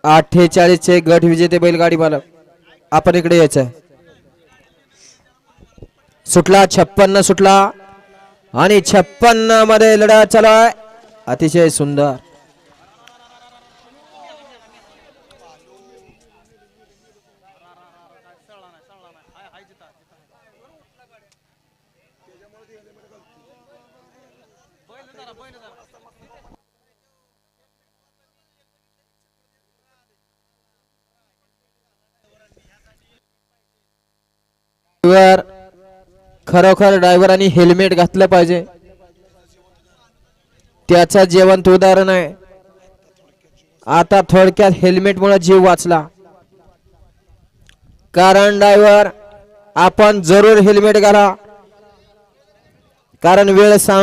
48 चे गट विजेते बैलगाडी मालक आपण इकडे यायचं. सुटला 56 सुटला आणि 56 मध्ये लढा चालू आहे. अतिशय सुंदर. खरोखर ड्रायव्हरांनी हेल्मेट घातलं पाहिजे. त्याचं जिवंत उदाहरण आहे. आता थोडक्यात हेल्मेट मुळे जीव वाचला. कारण ड्रायव्हर आपण जरूर हेल्मेट घाला. कारण वेळ सांगू